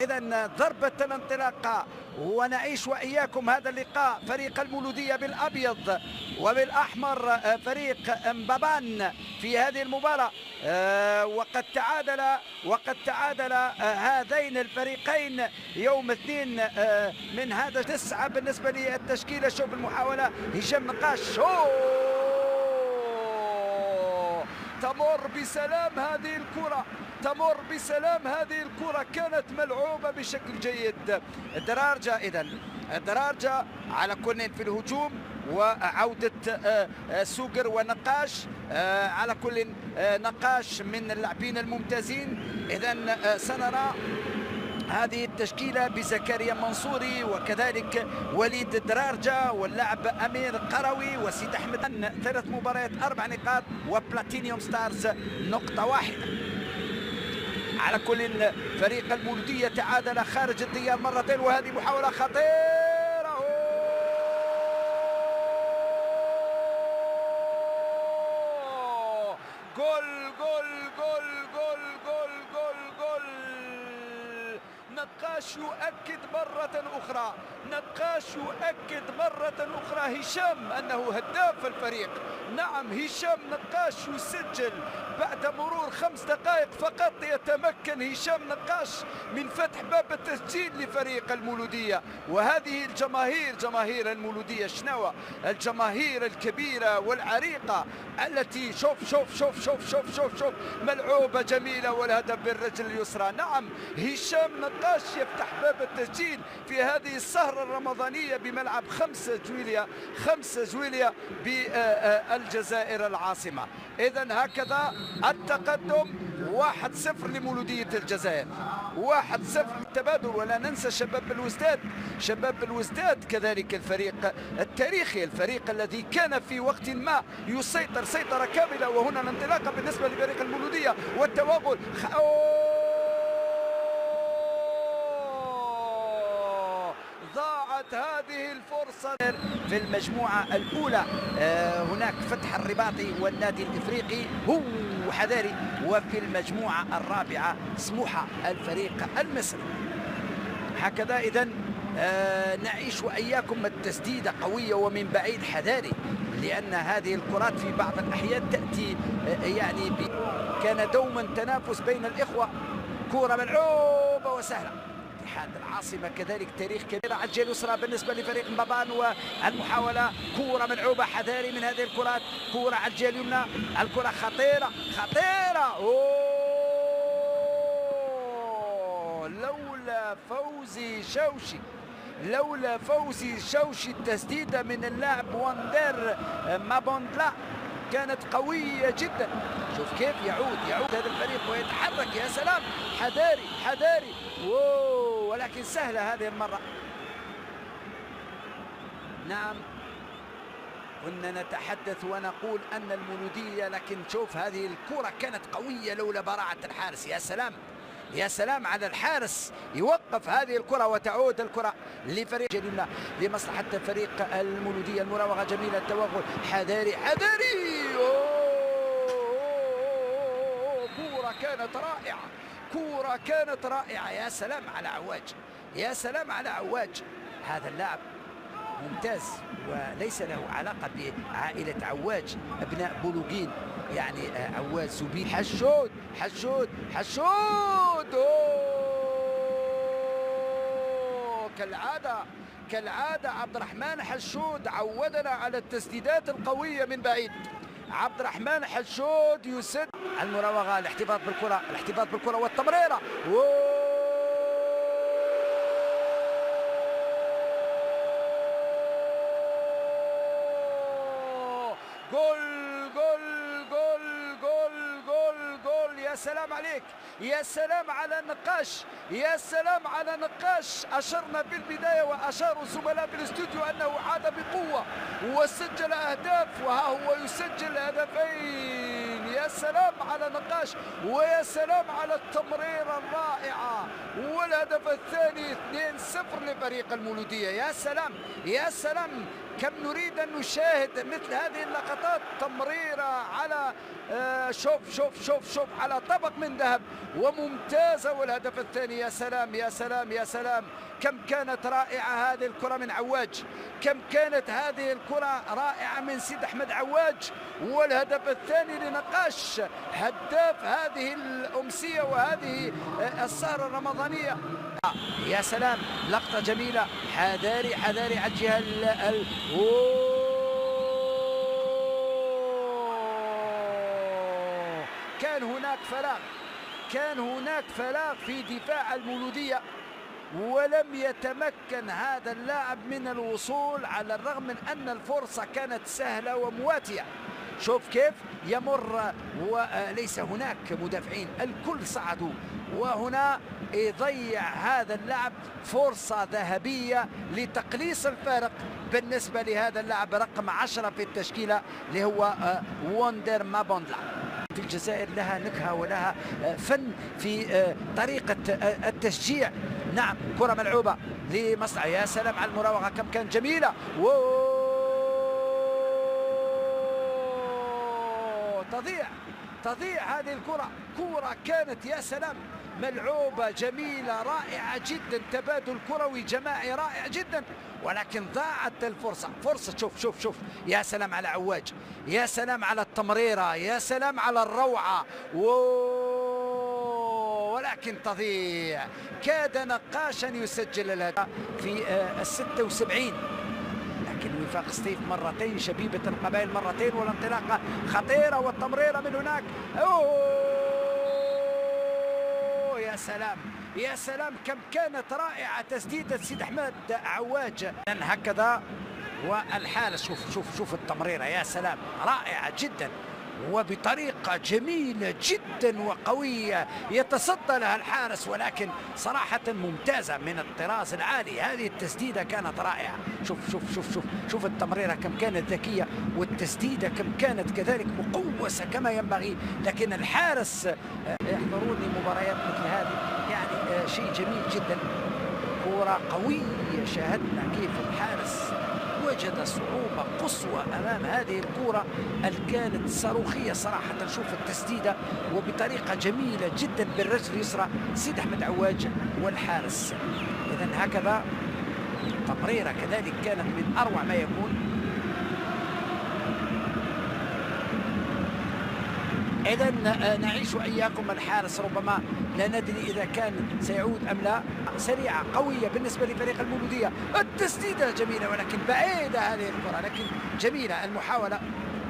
إذا ضربة الانطلاق ونعيش وإياكم هذا اللقاء. فريق المولودية بالأبيض وبالأحمر فريق مبابان في هذه المباراة. وقد تعادل هذين الفريقين يوم اثنين من هذا 9 بالنسبة للتشكيلة. شوف المحاولة هشام نقاش، تمر بسلام هذه الكرة، تمر بسلام هذه الكرة، كانت ملعوبة بشكل جيد. الدرارجة إذن الدرارجة على كل في الهجوم، وعودة سوقر ونقاش على كل نقاش من اللاعبين الممتازين. إذن سنرى هذه التشكيلة بزكريا منصوري وكذلك وليد الدرارجة واللاعب أمير قروي وسيد أحمد. 3 مباريات 4 نقاط، وبلاتينيوم ستارز نقطة واحدة. على كل فريق المولودية تعادل خارج الديار مرتين، وهذه محاولة خطيرة. جول جول جول جول جول جول جول. نقاش يؤكد مرة أخرى، نقاش يؤكد مرة أخرى هشام أنه هداف الفريق. نعم، هشام نقاش يسجل بعد مرور 5 دقائق فقط. يتمكن هشام نقاش من فتح باب التسجيل لفريق المولودية. وهذه الجماهير، جماهير المولودية شنوة، الجماهير الكبيرة والعريقة التي شوف شوف شوف شوف شوف شوف شوف ملعوبة جميلة والهدف بالرجل اليسرى. نعم، هشام نقاش يفتح باب التسجيل في هذه السهرة الرمضانية بملعب 5 جويلية بالجزائر العاصمة. إذن هكذا التقدم 1-0 لمولودية الجزائر، 1-0 التبادل. ولا ننسى شباب الوزداد كذلك الفريق التاريخي، الفريق الذي كان في وقت ما يسيطر سيطرة كاملة. وهنا الانطلاقة بالنسبة لفريق المولودية والتوغل. ضاعت هذه الفرصة في المجموعة الأولى. هناك فتح الرباطي والنادي الإفريقي هو حذاري، وفي المجموعة الرابعة سموحة الفريق المصري. هكذا إذن نعيش وإياكم التسديدة قوية ومن بعيد حذاري، لأن هذه الكرات في بعض الأحيان تأتي يعني كان دوما تنافس بين الإخوة. كرة ملعوبة وسهلة. اتحاد العاصمة كذلك تاريخ كبير على الجهة اليسرى بالنسبة لفريق مبابان، والمحاولة كرة ملعوبة حذاري من هذه الكرات. كرة على الجهة اليمنى، الكرة خطيرة خطيرة. لولا فوزي شوشي التسديدة من اللاعب واندر مابوندلا كانت قوية جدا. شوف كيف يعود هذا الفريق ويتحرك. يا سلام، حذاري ولكن سهلة هذه المرة. نعم، كنا نتحدث ونقول أن المولودية، لكن شوف هذه الكرة كانت قوية لولا براعة الحارس. يا سلام، يا سلام على الحارس، يوقف هذه الكرة وتعود الكرة لفريق جديدنا لمصلحة فريق المولودية. المراوغة جميلة، التوغل حذاري. كرة كانت رائعة. يا سلام على عواج، يا سلام على عواج. هذا اللاعب ممتاز وليس له علاقة بعائلة عواج، أبناء بولوغين، يعني عواج زبيد. حشود كالعادة عبد الرحمن حشود عودنا على التسديدات القوية من بعيد. عبد الرحمن حشود يسد. المراوغة، الاحتفاظ بالكرة والتمريرة. جول. يا سلام عليك، يا سلام على النقاش، يا سلام على نقاش. أشرنا بالبداية وأشاروا الزملاء بالاستوديو أنه عاد بقوة وسجل أهداف، وها هو يسجل هدفين. يا سلام على نقاش، ويا سلام على التمريرة الرائعة، والهدف الثاني 2-0 لفريق المولودية. يا سلام، يا سلام. كم نريد أن نشاهد مثل هذه اللقطات. تمريرة على شوف على طبق من ذهب وممتازة. والهدف الثاني يا سلام يا سلام يا سلام، كم كانت رائعة هذه الكرة من عواج، كم كانت هذه الكرة رائعة من سيد أحمد عواج. والهدف الثاني لنقاش هداف هذه الأمسية وهذه السهرة الرمضانية. يا سلام، لقطة جميلة. حذاري حذاري على الجهة كان هناك فراغ في دفاع المولودية، ولم يتمكن هذا اللاعب من الوصول على الرغم من أن الفرصة كانت سهلة ومواتية. شوف كيف يمر وليس هناك مدافعين، الكل صعدوا، وهنا يضيع هذا اللاعب فرصة ذهبية لتقليص الفارق بالنسبة لهذا اللاعب رقم 10 في التشكيلة اللي هو وندر مابوندلا. في الجزائر لها نكهة ولها فن في طريقة التشجيع. نعم، كرة ملعوبة لمصلحة. يا سلام على المراوغة، كم كانت جميلة. تضيع هذه الكرة. كرة كانت يا سلام ملعوبة جميلة رائعة جدا، تبادل كروي جماعي رائع جدا، ولكن ضاعت الفرصة. شوف يا سلام على عواج، يا سلام على التمريرة، يا سلام على الروعة. ولكن تضيع. كاد نقاشا يسجل الهدف في 76، لكن وفاق سطيف مرتين، شبيبة القبائل مرتين، والانطلاقة خطيرة والتمريرة من هناك. يا سلام كم كانت رائعة تسديدة سيد أحمد عواج. هكذا والحالة شوف التمريرة، يا سلام رائعة جدا وبطريقة جميلة جدا وقوية يتصدى لها الحارس، ولكن صراحة ممتازة من الطراز العالي. هذه التسديدة كانت رائعة. شوف التمريرة كم كانت ذكية، والتسديدة كم كانت كذلك مقوسة كما ينبغي. لكن الحارس يحضرون مباريات مثل هذه يعني شيء جميل جدا. كرة قوية، شاهدنا كيف الحارس وجد صعوبة قصوى أمام هذه الكرة كانت صاروخية صراحة. شوف التسديدة وبطريقة جميلة جدا بالرجل اليسرى سيد أحمد عواج والحارس. إذن هكذا تمريرة كذلك كانت من أروع ما يكون. إذا نعيش وإياكم الحارس، ربما لا ندري إذا كان سيعود أم لا. سريعة قوية بالنسبة لفريق المولودية، التسديدة جميلة ولكن بعيدة هذه الكرة، لكن جميلة المحاولة.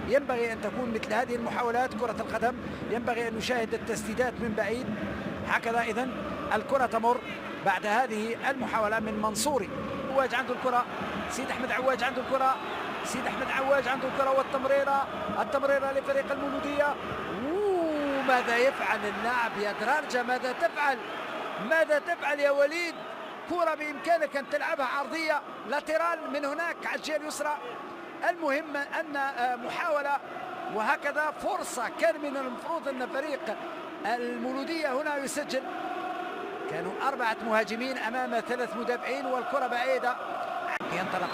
ينبغي أن تكون مثل هذه المحاولات كرة القدم، ينبغي أن نشاهد التسديدات من بعيد هكذا. إذن الكرة تمر بعد هذه المحاولة من منصوري. عواج عنده الكرة، سيد أحمد عواج عنده الكرة، سيد أحمد عواج عنده الكرة، والتمريرة لفريق المولودية. ماذا يفعل اللاعب يا درارجة؟ ماذا تفعل يا وليد؟ كرة بإمكانك أن تلعبها عرضية لاترال من هناك على الجهة اليسرى. المهم أن محاولة وهكذا فرصة. كان من المفروض أن فريق المولودية هنا يسجل. كانوا 4 مهاجمين أمام 3 مدافعين والكرة بعيدة. ينطلق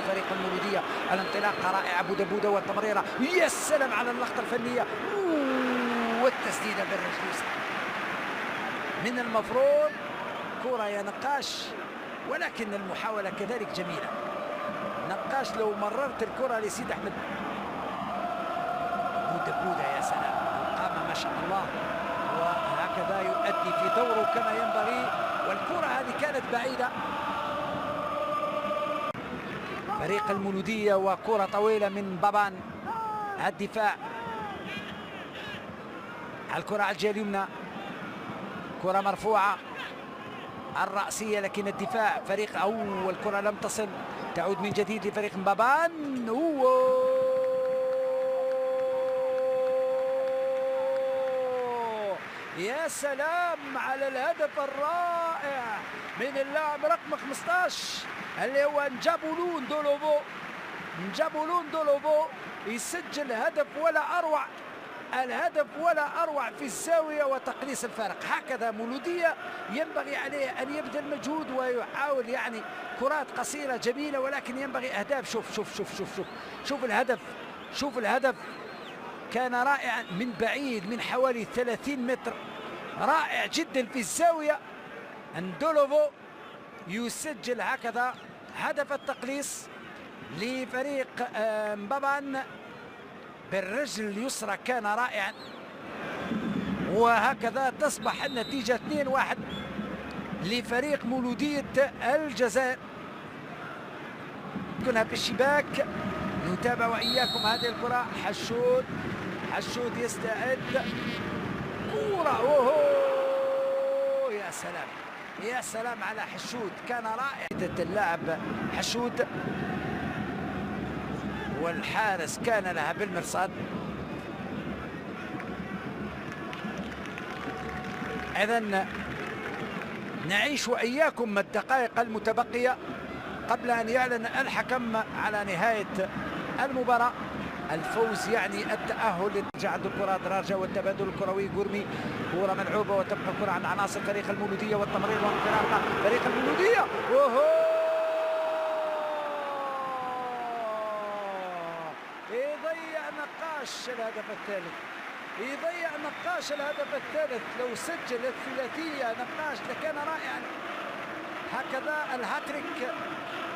فريق المولودية. الانطلاقة رائعة، بودة والتمريرة. يا سلام على اللقطة الفنية والتسديدة بالرجل اليسرى. من المفروض كرة يا نقاش، ولكن المحاولة كذلك جميلة. نقاش لو مررت الكرة لسيد أحمد بودة، يا سلام القامة ما شاء الله، وهكذا يؤدي في دوره كما ينبغي. والكرة هذه كانت بعيدة. فريق المولودية وكرة طويلة من بابان. الدفاع، الكرة على الجهة اليمنى، كرة مرفوعة الرأسية، لكن الدفاع فريق أول كرة لم تصل. تعود من جديد لفريق بابان. يا سلام على الهدف الرائع من اللاعب رقم 15 اللي هو نجابولون دولوفو. يسجل هدف ولا أروع الهدف ولا أروع في الزاوية وتقليص الفارق. هكذا مولودية ينبغي عليه أن يبذل مجهود ويحاول يعني كرات قصيرة جميلة، ولكن ينبغي أهداف. شوف شوف شوف شوف شوف شوف الهدف، شوف الهدف كان رائعا من بعيد، من حوالي 30 متر، رائع جدا في الزاوية. أندولوفو يسجل هكذا هدف التقليص لفريق مبابان بالرجل اليسرى، كان رائعا. وهكذا تصبح النتيجة 2-1 لفريق مولودية الجزائر. كنا في الشباك، نتابع وإياكم هذه الكرة. حشود يستعد، كرة أوهو، يا سلام يا سلام على حشود، كان رائع اللاعب حشود، والحارس كان لها بالمرصاد. إذن نعيش وإياكم الدقائق المتبقية قبل أن يعلن الحكم على نهاية المباراة. الفوز يعني التأهل. عند الكرة دراجة والتبادل الكروي، قرمي كرة ملعوبة وتبقى الكرة عند عناصر فريق المولودية والتمرير وانطلاقة فريق المولودية. يضيع نقاش الهدف الثالث، يضيع نقاش الهدف الثالث. لو سجل الثلاثية نقاش لكان رائعا. هكذا الهاتريك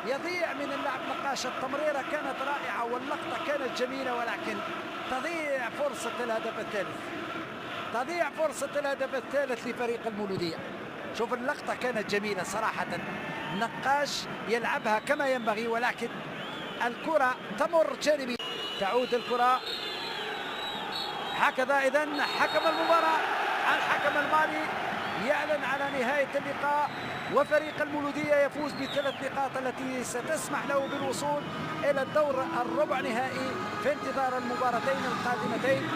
يضيع من اللاعب نقاش. التمريرة كانت رائعة واللقطة كانت جميلة، ولكن تضيع فرصة الهدف الثالث، تضيع فرصة الهدف الثالث لفريق المولودية. شوف اللقطة كانت جميلة صراحة، نقاش يلعبها كما ينبغي، ولكن الكرة تمر جانبي. تعود الكرة هكذا. إذن حكم المباراة الحكم المالي يعلن على نهاية اللقاء، وفريق المولودية يفوز ب3 نقاط التي ستسمح له بالوصول إلى الدور الربع نهائي في انتظار المباراتين القادمتين.